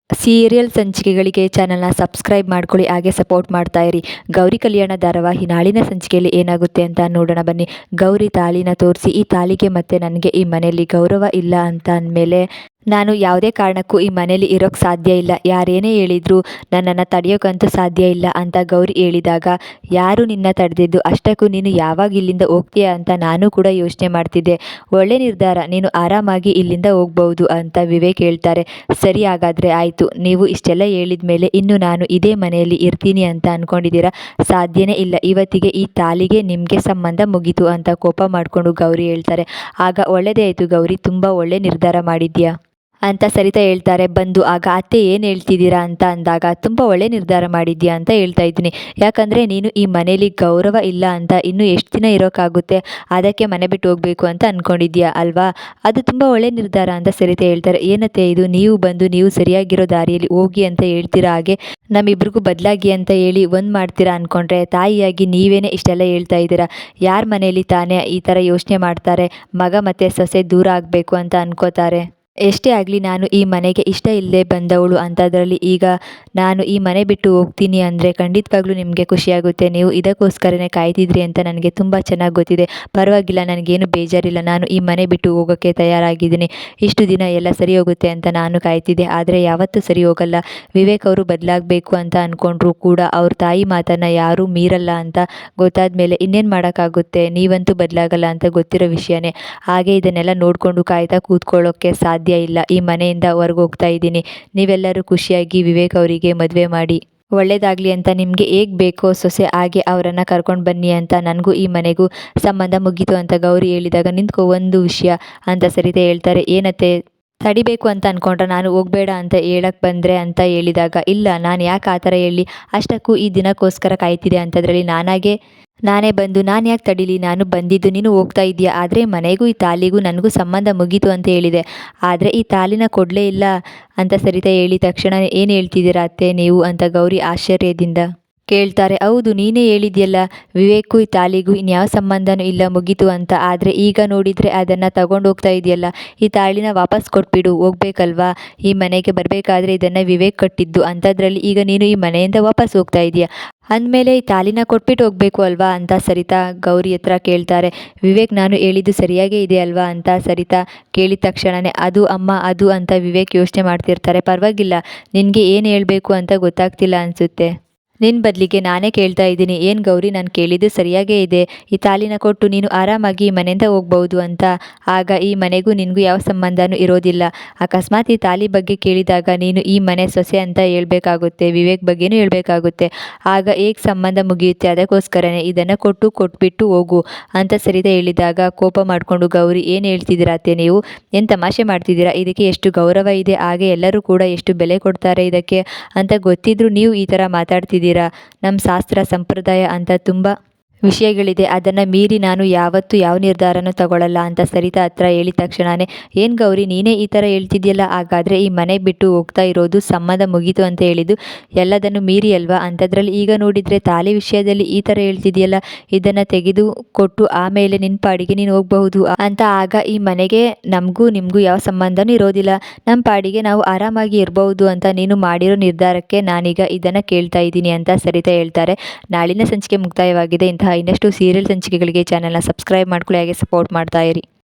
Serial ಸಂಚಿಕೆಗಳಿಗೆ ಚಾನಲ್ನ subscribe ಮಾಡ್ಕೊಳ್ಳಿ, ಹಾಗೆ ಸಪೋರ್ಟ್ ಮಾಡ್ತಾ ಇರಿ. ಗೌರಿ ಕಲ್ಯಾಣ ಧಾರಾವಾಹಿ ನಾಳಿನ ಸಂಚಿಕೆಯಲ್ಲಿ ಏನಾಗುತ್ತೆ ಅಂತ ನೋಡೋಣ ಬನ್ನಿ. ಗೌರಿ ತಾಳಿನ ತೋರಿಸಿ, ಈ ತಾಳಿಗೆ ಮತ್ತೆ ನನಗೆ ಈ ಮನೆಯಲ್ಲಿ ಗೌರವ ಇಲ್ಲ ಅಂತ ಅಂದಮೇಲೆ ನಾನು ಯಾವುದೇ ಕಾರಣಕ್ಕೂ ಈ ಮನೇಲಿ ಇರೋಕ್ಕೆ ಸಾಧ್ಯ ಇಲ್ಲ, ಯಾರೇನೇ ಹೇಳಿದ್ರು ನನ್ನನ್ನು ತಡೆಯೋಕ್ಕಂತೂ ಸಾಧ್ಯ ಇಲ್ಲ ಅಂತ ಗೌರಿ ಹೇಳಿದಾಗ, ಯಾರು ನಿನ್ನ ತಡೆದಿದ್ದು, ಅಷ್ಟಕ್ಕೂ ನೀನು ಯಾವಾಗ ಇಲ್ಲಿಂದ ಹೋಗ್ತೀಯಾ ಅಂತ ನಾನು ಕೂಡ ಯೋಚನೆ ಮಾಡ್ತಿದ್ದೆ. ಒಳ್ಳೆ ನಿರ್ಧಾರ, ನೀನು ಆರಾಮಾಗಿ ಇಲ್ಲಿಂದ ಹೋಗ್ಬಹುದು ಅಂತ ವಿವೇಕ್ ಹೇಳ್ತಾರೆ. ಸರಿ, ಹಾಗಾದರೆ ಆಯಿತು, ನೀವು ಇಷ್ಟೆಲ್ಲ ಹೇಳಿದ ಮೇಲೆ ಇನ್ನು ನಾನು ಇದೇ ಮನೆಯಲ್ಲಿ ಇರ್ತೀನಿ ಅಂತ ಅಂದ್ಕೊಂಡಿದ್ದೀರಾ? ಸಾಧ್ಯನೇ ಇಲ್ಲ, ಇವತ್ತಿಗೆ ಈ ತಾಳಿಗೆ ನಿಮಗೆ ಸಂಬಂಧ ಮುಗೀತು ಅಂತ ಕೋಪ ಮಾಡಿಕೊಂಡು ಗೌರಿ ಹೇಳ್ತಾರೆ. ಆಗ ಒಳ್ಳೆಯದೇ ಆಯಿತು ಗೌರಿ, ತುಂಬ ಒಳ್ಳೆ ನಿರ್ಧಾರ ಮಾಡಿದ್ಯಾ ಅಂತ ಸರಿತಾ ಹೇಳ್ತಾರೆ ಬಂದು. ಆಗ ಅತ್ತೆ ಏನು ಹೇಳ್ತಿದ್ದೀರಾ ಅಂತ ಅಂದಾಗ, ತುಂಬ ಒಳ್ಳೆ ನಿರ್ಧಾರ ಮಾಡಿದ್ಯಾ ಅಂತ ಹೇಳ್ತಾ ಇದ್ದೀನಿ. ಯಾಕಂದರೆ ನೀನು ಈ ಮನೇಲಿ ಗೌರವ ಇಲ್ಲ ಅಂತ ಇನ್ನೂ ಎಷ್ಟು ದಿನ ಇರೋಕ್ಕಾಗುತ್ತೆ, ಅದಕ್ಕೆ ಮನೆ ಬಿಟ್ಟು ಹೋಗಬೇಕು ಅಂತ ಅಂದ್ಕೊಂಡಿದ್ಯಾ ಅಲ್ವಾ? ಅದು ತುಂಬ ಒಳ್ಳೆ ನಿರ್ಧಾರ ಅಂತ ಸರಿತಾ ಹೇಳ್ತಾರೆ. ಏನತ್ತೆ ಇದು, ನೀವು ಬಂದು ನೀವು ಸರಿಯಾಗಿರೋ ದಾರಿಯಲ್ಲಿ ಹೋಗಿ ಅಂತ ಹೇಳ್ತೀರಾ, ಹಾಗೆ ನಮ್ಮಿಬ್ರಿಗೂ ಬದಲಾಗಿ ಅಂತ ಹೇಳಿ ಒಂದು ಮಾಡ್ತೀರಾ ಅಂದ್ಕೊಂಡ್ರೆ, ತಾಯಿಯಾಗಿ ನೀವೇನೇ ಇಷ್ಟೆಲ್ಲ ಹೇಳ್ತಾ ಇದ್ದೀರಾ? ಯಾರ ಮನೆಯಲ್ಲಿ ತಾನೇ ಈ ಥರ ಯೋಚನೆ ಮಾಡ್ತಾರೆ? ಮಗ ಮತ್ತು ಸೊಸೆ ದೂರ ಆಗಬೇಕು ಅಂತ ಅನ್ಕೋತಾರೆ. ಎಷ್ಟೇ ಆಗಲಿ ನಾನು ಈ ಮನೆಗೆ ಇಷ್ಟ ಇಲ್ಲದೆ ಬಂದವಳು ಅಂಥದ್ರಲ್ಲಿ ಈಗ ನಾನು ಈ ಮನೆ ಬಿಟ್ಟು ಹೋಗ್ತೀನಿ ಅಂದರೆ ಖಂಡಿತವಾಗ್ಲೂ ನಿಮಗೆ ಖುಷಿಯಾಗುತ್ತೆ. ನೀವು ಇದಕ್ಕೋಸ್ಕರನೇ ಕಾಯ್ತಿದ್ರಿ ಅಂತ ನನಗೆ ತುಂಬ ಚೆನ್ನಾಗಿ ಗೊತ್ತಿದೆ. ಪರವಾಗಿಲ್ಲ, ನನಗೇನು ಬೇಜಾರಿಲ್ಲ, ನಾನು ಈ ಮನೆ ಬಿಟ್ಟು ಹೋಗೋಕ್ಕೆ ತಯಾರಾಗಿದ್ದೀನಿ. ಇಷ್ಟು ದಿನ ಎಲ್ಲ ಸರಿ ಹೋಗುತ್ತೆ ಅಂತ ನಾನು ಕಾಯ್ತಿದ್ದೆ, ಆದರೆ ಯಾವತ್ತೂ ಸರಿ ಹೋಗಲ್ಲ. ವಿವೇಕ್ ಅವರು ಬದಲಾಗಬೇಕು ಅಂತ ಅಂದ್ಕೊಂಡ್ರು ಕೂಡ ಅವ್ರ ತಾಯಿ ಮಾತನ್ನು ಯಾರೂ ಮೀರಲ್ಲ ಅಂತ ಗೊತ್ತಾದ ಮೇಲೆ ಇನ್ನೇನು ಮಾಡೋಕ್ಕಾಗುತ್ತೆ. ನೀವಂತೂ ಬದಲಾಗಲ್ಲ ಅಂತ ಗೊತ್ತಿರೋ ವಿಷಯನೇ. ಹಾಗೆ ಇದನ್ನೆಲ್ಲ ನೋಡಿಕೊಂಡು ಕಾಯ್ತಾ ಕೂತ್ಕೊಳ್ಳೋಕ್ಕೆ ಸಾಧ್ಯ ಇಲ್ಲ. ಈ ಮನೆಯಿಂದ ಹೊರಗೆ ಹೋಗ್ತಾ ಇದ್ದೀನಿ, ನೀವೆಲ್ಲರೂ ಖುಷಿಯಾಗಿ ವಿವೇಕ್ ಅವರಿಗೆ ಮದುವೆ ಮಾಡಿ ಒಳ್ಳೇದಾಗಲಿ ಅಂತ ನಿಮಗೆ ಹೇಗೆ ಬೇಕೋ ಸೊಸೆ ಹಾಗೆ ಅವರನ್ನು ಕರ್ಕೊಂಡು ಬನ್ನಿ ಅಂತ ನನಗೂ ಈ ಮನೆಗೂ ಸಂಬಂಧ ಮುಗೀತು ಅಂತ ಗೌರಿ ಹೇಳಿದಾಗ, ನಿಂತ್ಕೊ ಒಂದು ವಿಷಯ ಅಂತ ಸರಿತಾ ಹೇಳ್ತಾರೆ. ಏನತ್ತೆ, ತಡಿಬೇಕು ಅಂತ ಅಂದ್ಕೊಂಡ್ರೆ ನಾನು ಹೋಗಬೇಡ ಅಂತ ಹೇಳಕ್ಕೆ ಬಂದರೆ ಅಂತ ಹೇಳಿದಾಗ, ಇಲ್ಲ ನಾನು ಯಾಕೆ ಆ ಥರ ಹೇಳಿ, ಅಷ್ಟಕ್ಕೂ ಈ ದಿನಕ್ಕೋಸ್ಕರ ಕಾಯ್ತಿದೆ ಅಂಥದ್ರಲ್ಲಿ ನಾನೇ ಬಂದು ನಾನು ಯಾಕೆ ತಡೀಲಿ, ನಾನು ಬಂದಿದ್ದು ನೀನು ಹೋಗ್ತಾ ಇದೆಯಾ, ಆದರೆ ಮನೆಗೂ ಈ ತಾಲಿಗೂ ನನಗೂ ಸಂಬಂಧ ಮುಗೀತು ಅಂತ ಹೇಳಿದೆ, ಆದರೆ ಈ ತಾಲಿನ ಕೊಡಲೇ ಇಲ್ಲ ಅಂತ ಸರಿತಾ ಹೇಳಿದ ತಕ್ಷಣ ಏನು ಹೇಳ್ತಿದ್ದೀರಾ ಅತ್ತೆ ನೀವು ಅಂತ ಗೌರಿ ಆಶ್ಚರ್ಯದಿಂದ ಕೇಳ್ತಾರೆ. ಹೌದು, ನೀನೇ ಹೇಳಿದ್ಯಲ್ಲ ವಿವೇಕು ಈ ತಾಳಿಗೂ ಇನ್ಯಾವ ಸಂಬಂಧನೂ ಇಲ್ಲ, ಮುಗೀತು ಅಂತ. ಆದರೆ ಈಗ ನೋಡಿದರೆ ಅದನ್ನು ತಗೊಂಡು ಹೋಗ್ತಾ ಇದೆಯಲ್ಲ, ಈ ತಾಳಿನ ವಾಪಸ್ ಕೊಟ್ಬಿಡು, ಹೋಗ್ಬೇಕಲ್ವಾ? ಈ ಮನೆಗೆ ಬರಬೇಕಾದ್ರೆ ಇದನ್ನು ವಿವೇಕ್ ಕಟ್ಟಿದ್ದು, ಅಂಥದ್ರಲ್ಲಿ ಈಗ ನೀನು ಈ ಮನೆಯಿಂದ ವಾಪಸ್ ಹೋಗ್ತಾ ಇದೆಯಾ ಅಂದಮೇಲೆ ಈ ತಾಳಿನ ಕೊಟ್ಬಿಟ್ಟು ಹೋಗಬೇಕು ಅಲ್ವಾ ಅಂತ ಸರಿತಾ ಗೌರಿ ಹತ್ರ ಕೇಳ್ತಾರೆ. ವಿವೇಕ್ ನಾನು ಹೇಳಿದ್ದು ಸರಿಯಾಗೇ ಇದೆ ಅಲ್ವಾ ಅಂತ ಸರಿತಾ ಕೇಳಿದ ತಕ್ಷಣವೇ, ಅದು ಅಮ್ಮ ಅದು ಅಂತ ವಿವೇಕ್ ಯೋಚನೆ ಮಾಡ್ತಿರ್ತಾರೆ. ಪರವಾಗಿಲ್ಲ, ನಿನಗೆ ಏನು ಹೇಳಬೇಕು ಅಂತ ಗೊತ್ತಾಗ್ತಿಲ್ಲ ಅನಿಸುತ್ತೆ, ನಿನ್ನ ಬದಲಿಗೆ ನಾನೇ ಕೇಳ್ತಾ ಇದ್ದೀನಿ. ಏನು ಗೌರಿ, ನಾನು ಕೇಳಿದ್ದು ಸರಿಯಾಗೇ ಇದೆ, ಈ ತಾಳಿನ ಕೊಟ್ಟು ನೀನು ಆರಾಮಾಗಿ ಈ ಮನೆಯಿಂದ ಹೋಗ್ಬೋದು ಅಂತ. ಆಗ ಈ ಮನೆಗೂ ನಿನಗೂ ಯಾವ ಸಂಬಂಧನೂ ಇರೋದಿಲ್ಲ. ಅಕಸ್ಮಾತ್ ಈ ತಾಳಿ ಬಗ್ಗೆ ಕೇಳಿದಾಗ ನೀನು ಈ ಮನೆ ಸೊಸೆ ಅಂತ ಹೇಳ್ಬೇಕಾಗುತ್ತೆ, ವಿವೇಕ್ ಬಗ್ಗೆನೂ ಹೇಳ್ಬೇಕಾಗುತ್ತೆ. ಆಗ ಹೇಗೆ ಸಂಬಂಧ ಮುಗಿಯುತ್ತೆ? ಅದಕ್ಕೋಸ್ಕರನೇ ಇದನ್ನು ಕೊಟ್ಬಿಟ್ಟು ಹೋಗು ಅಂತ ಸರಿತಾ ಹೇಳಿದಾಗ ಕೋಪ ಮಾಡಿಕೊಂಡು ಗೌರಿ, ಏನು ಹೇಳ್ತಿದ್ದೀರಾ ಅತ್ತೆ ನೀವು, ಏನು ತಮಾಷೆ ಮಾಡ್ತಿದ್ದೀರಾ? ಇದಕ್ಕೆ ಎಷ್ಟು ಗೌರವ ಇದೆ, ಹಾಗೆ ಎಲ್ಲರೂ ಕೂಡ ಎಷ್ಟು ಬೆಲೆ ಕೊಡ್ತಾರೆ ಇದಕ್ಕೆ ಅಂತ ಗೊತ್ತಿದ್ರೂ ನೀವು ಈ ಥರ ಮಾತಾಡ್ತಿದ್ದೀರಾ. ನಮ್ಮ ಶಾಸ್ತ್ರ ಸಂಪ್ರದಾಯ ಅಂತ ತುಂಬ ವಿಷಯಗಳಿದೆ, ಅದನ್ನು ಮೀರಿ ನಾನು ಯಾವತ್ತೂ ಯಾವ ನಿರ್ಧಾರನೂ ತಗೊಳ್ಳಲ್ಲ ಅಂತ ಸರಿತಾ ಹತ್ರ ಹೇಳಿದ ತಕ್ಷಣವೇ, ಏನು ಗೌರಿ ನೀನೇ ಈ ಥರ ಹೇಳ್ತಿದ್ಯಲ್ಲ, ಹಾಗಾದರೆ ಈ ಮನೆ ಬಿಟ್ಟು ಹೋಗ್ತಾ ಇರೋದು ಸಂಬಂಧ ಮುಗೀತು ಅಂತ ಹೇಳಿದ್ದು ಎಲ್ಲದನ್ನು ಮೀರಿ ಅಲ್ವಾ? ಅಂಥದ್ರಲ್ಲಿ ಈಗ ನೋಡಿದರೆ ತಾಳಿ ವಿಷಯದಲ್ಲಿ ಈ ಥರ ಹೇಳ್ತಿದ್ಯಲ್ಲ, ಇದನ್ನು ತೆಗೆದು ಕೊಟ್ಟು ಆಮೇಲೆ ನಿನ್ನ ಪಾಡಿಗೆ ನೀನು ಹೋಗಬಹುದು ಅಂತ. ಆಗ ಈ ಮನೆಗೆ ನಮಗೂ ನಿಮಗೂ ಯಾವ ಸಂಬಂಧನೂ ಇರೋದಿಲ್ಲ, ನಮ್ಮ ಪಾಡಿಗೆ ನಾವು ಆರಾಮಾಗಿ ಇರಬಹುದು ಅಂತ ನೀನು ಮಾಡಿರೋ ನಿರ್ಧಾರಕ್ಕೆ ನಾನೀಗ ಇದನ್ನು ಕೇಳ್ತಾ ಇದ್ದೀನಿ ಅಂತ ಸರಿತಾ ಹೇಳ್ತಾರೆ. ನಾಳಿನ ಸಂಚಿಕೆ ಮುಕ್ತಾಯವಾಗಿದೆ. ಇಂತಹ ಇನ್ನಷ್ಟು ಸೀರಿಯಲ್ ಸಂಚಿಕೆಗಳಿಗೆ ಚಾನೆಲ್ನ ಸಬ್ಸ್ಕ್ರೈಬ್ ಮಾಡ್ಕೊಳ್ಳಿ, ಹಾಗೆ ಸಪೋರ್ಟ್ ಮಾಡ್ತಾ ಇರಿ.